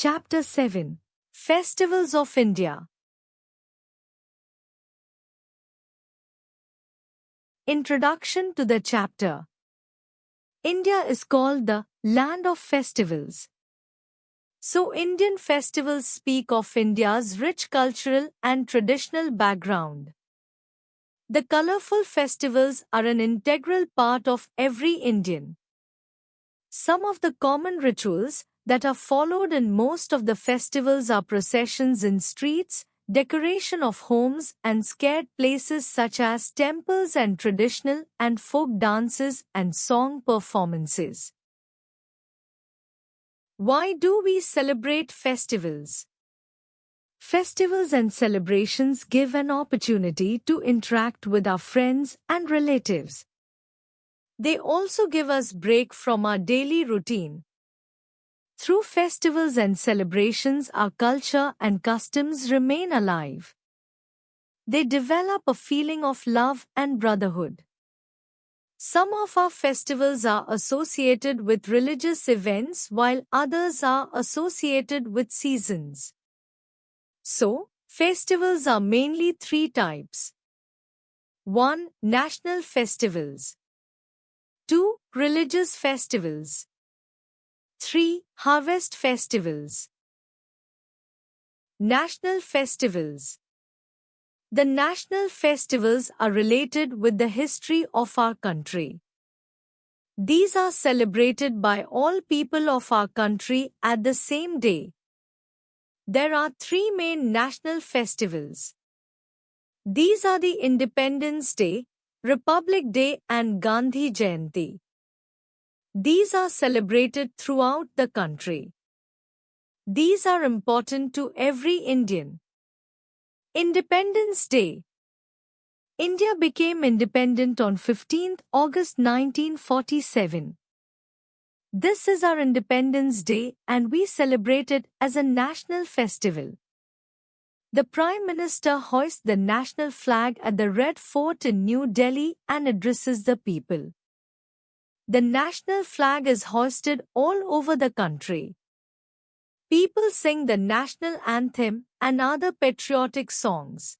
Chapter 7 Festivals of India. Introduction to the chapter. India is called the land of festivals. So Indian festivals speak of India's rich cultural and traditional background. The colorful festivals are an integral part of every Indian. Some of the common rituals that are followed in most of the festivals are processions in streets, decoration of homes and scared places such as temples, and traditional and folk dances and song performances. Why do we celebrate festivals? Festivals and celebrations give an opportunity to interact with our friends and relatives. They also give us break from our daily routine. Through festivals and celebrations, our culture and customs remain alive. They develop a feeling of love and brotherhood. Some of our festivals are associated with religious events while others are associated with seasons. So, festivals are mainly three types. 1. National festivals. 2. Religious festivals. 3. Harvest festivals. National festivals. The national festivals are related with the history of our country. These are celebrated by all people of our country at the same day. There are three main national festivals. These are the Independence Day, Republic Day and Gandhi Jayanti. These are celebrated throughout the country. These are important to every Indian. Independence Day. India became independent on 15th August 1947. This is our Independence Day and we celebrate it as a national festival. The Prime Minister hoists the national flag at the Red Fort in New Delhi and addresses the people. The national flag is hoisted all over the country. People sing the national anthem and other patriotic songs.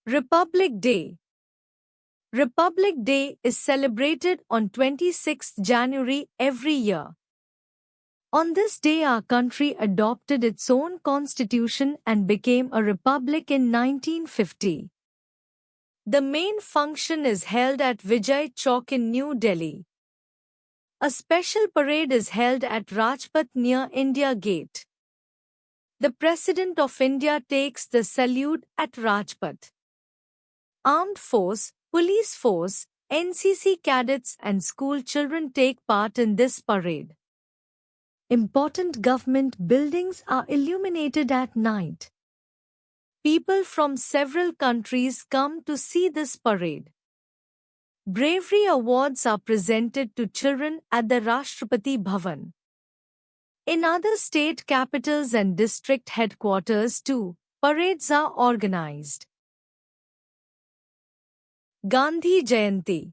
Republic Day. Republic Day is celebrated on 26th January every year. On this day our country adopted its own constitution and became a republic in 1950. The main function is held at Vijay Chowk in New Delhi. A special parade is held at Rajpath near India Gate. The President of India takes the salute at Rajpath. Armed force, police force, NCC cadets and school children take part in this parade. Important government buildings are illuminated at night. People from several countries come to see this parade. Bravery awards are presented to children at the Rashtrapati Bhavan. In other state capitals and district headquarters too, parades are organized. Gandhi Jayanti.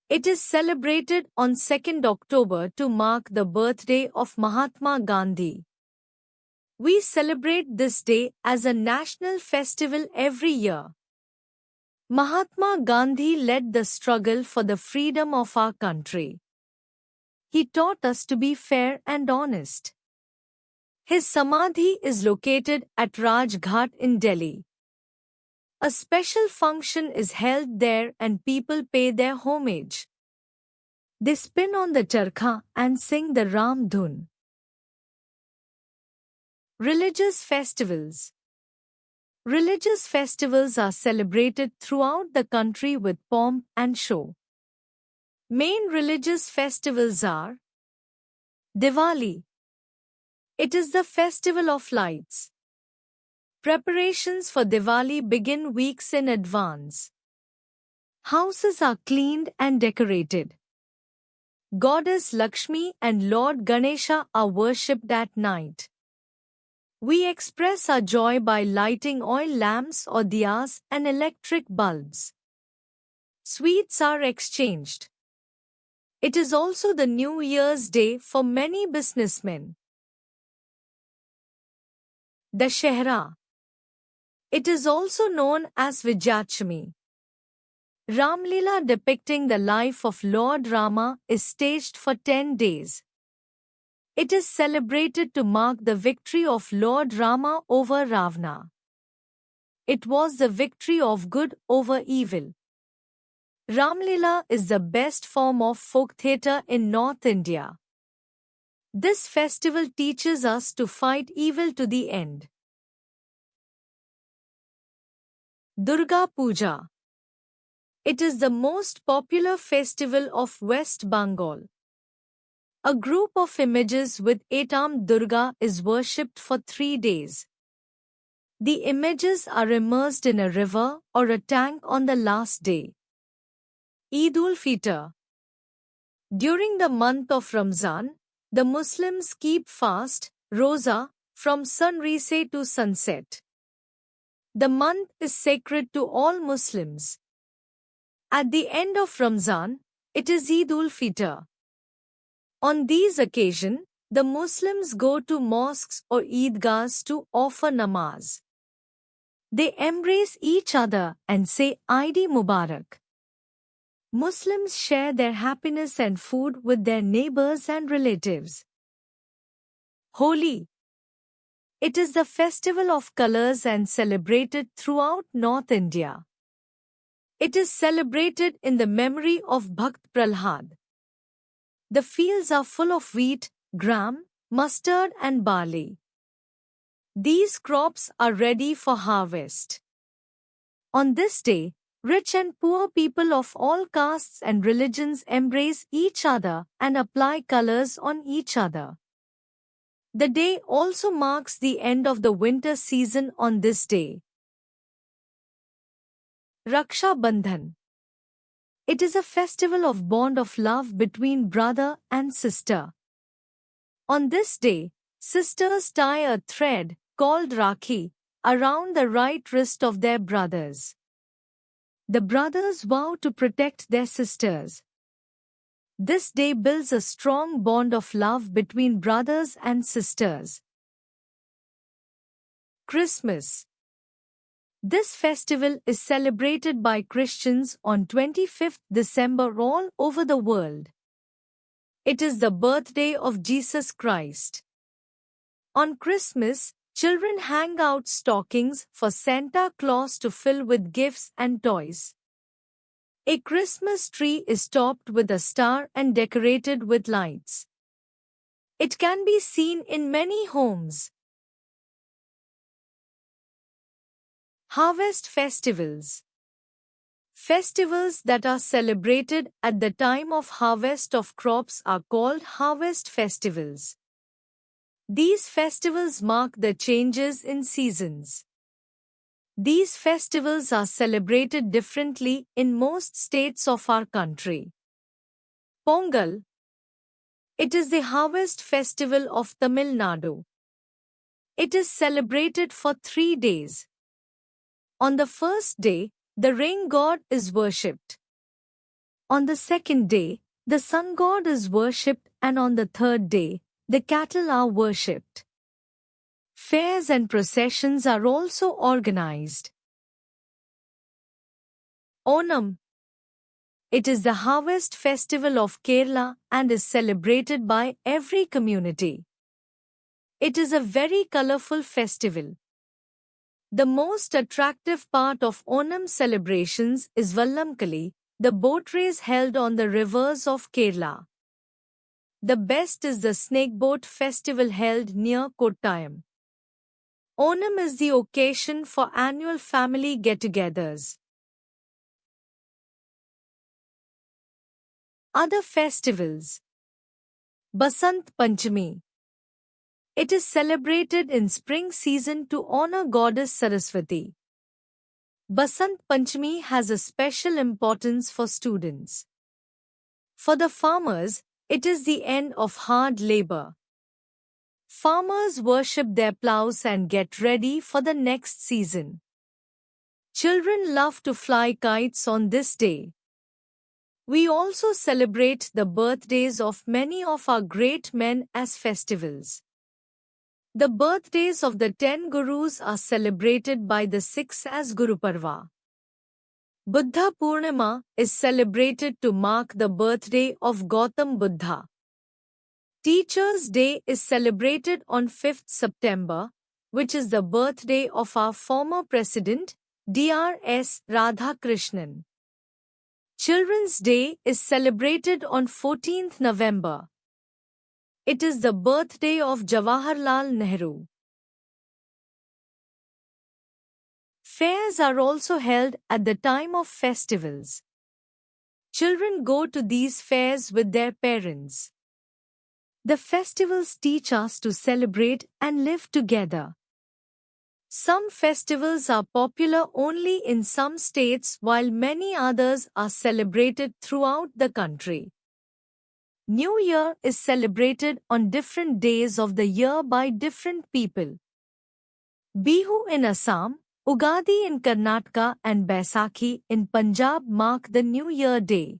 It is celebrated on 2nd October to mark the birthday of Mahatma Gandhi. We celebrate this day as a national festival every year. Mahatma Gandhi led the struggle for the freedom of our country. He taught us to be fair and honest. His Samadhi is located at Rajghat in Delhi. A special function is held there and people pay their homage. They spin on the charkha and sing the Ram Dhun. Religious festivals. Religious festivals are celebrated throughout the country with pomp and show. Main religious festivals are Diwali. It is the festival of lights. Preparations for Diwali begin weeks in advance. Houses are cleaned and decorated. Goddess Lakshmi and Lord Ganesha are worshipped at night. We express our joy by lighting oil lamps or diyas and electric bulbs. Sweets are exchanged. It is also the New Year's Day for many businessmen. Dashehra. It is also known as Vijayachami. Ramlila depicting the life of Lord Rama is staged for 10 days. It is celebrated to mark the victory of Lord Rama over Ravana. It was the victory of good over evil. Ramlila is the best form of folk theatre in North India. This festival teaches us to fight evil to the end. Durga Puja. It is the most popular festival of West Bengal. A group of images with eight-armed Durga is worshipped for 3 days. The images are immersed in a river or a tank on the last day. Eid-ul-Fitr. During the month of Ramzan, the Muslims keep fast, roza, from sunrise to sunset. The month is sacred to all Muslims. At the end of Ramzan, it is Eid-ul-Fitr. On these occasions, the Muslims go to mosques or Eidgahs to offer namaz. They embrace each other and say Eid Mubarak. Muslims share their happiness and food with their neighbors and relatives. Holi. It is the festival of colors and celebrated throughout North India. It is celebrated in the memory of Bhakt Prahlad. The fields are full of wheat, gram, mustard and barley. These crops are ready for harvest. On this day, rich and poor people of all castes and religions embrace each other and apply colors on each other. The day also marks the end of the winter season on this day. Raksha Bandhan. It is a festival of bond of love between brother and sister. On this day, sisters tie a thread, called Rakhi, around the right wrist of their brothers. The brothers vow to protect their sisters. This day builds a strong bond of love between brothers and sisters. Christmas. This festival is celebrated by Christians on 25th December all over the world. It is the birthday of Jesus Christ. On Christmas, children hang out stockings for Santa Claus to fill with gifts and toys. A Christmas tree is topped with a star and decorated with lights. It can be seen in many homes. Harvest festivals. Festivals that are celebrated at the time of harvest of crops are called harvest festivals. These festivals mark the changes in seasons. These festivals are celebrated differently in most states of our country. Pongal. It is the harvest festival of Tamil Nadu. It is celebrated for 3 days. On the first day, the rain god is worshipped. On the second day, the sun god is worshipped, and on the third day, the cattle are worshipped. Fairs and processions are also organized. Onam. It is the harvest festival of Kerala and is celebrated by every community. It is a very colorful festival. The most attractive part of Onam celebrations is Vallamkali, the boat race held on the rivers of Kerala. The best is the snake boat festival held near Kottayam. Onam is the occasion for annual family get-togethers. Other festivals. Basant Panchami. It is celebrated in spring season to honor goddess Saraswati. Basant Panchami has a special importance for students. For the farmers, it is the end of hard labor. Farmers worship their plows and get ready for the next season. Children love to fly kites on this day. We also celebrate the birthdays of many of our great men as festivals. The birthdays of the 10 Gurus are celebrated by the Sikhs as Guru Parva. Buddha Purnima is celebrated to mark the birthday of Gautam Buddha. Teachers' Day is celebrated on 5th September, which is the birthday of our former President, Dr.S. Radhakrishnan. Children's Day is celebrated on 14th November. It is the birthday of Jawaharlal Nehru. Fairs are also held at the time of festivals. Children go to these fairs with their parents. The festivals teach us to celebrate and live together. Some festivals are popular only in some states while many others are celebrated throughout the country. New Year is celebrated on different days of the year by different people. Bihu in Assam, Ugadi in Karnataka and Baisakhi in Punjab mark the New Year Day.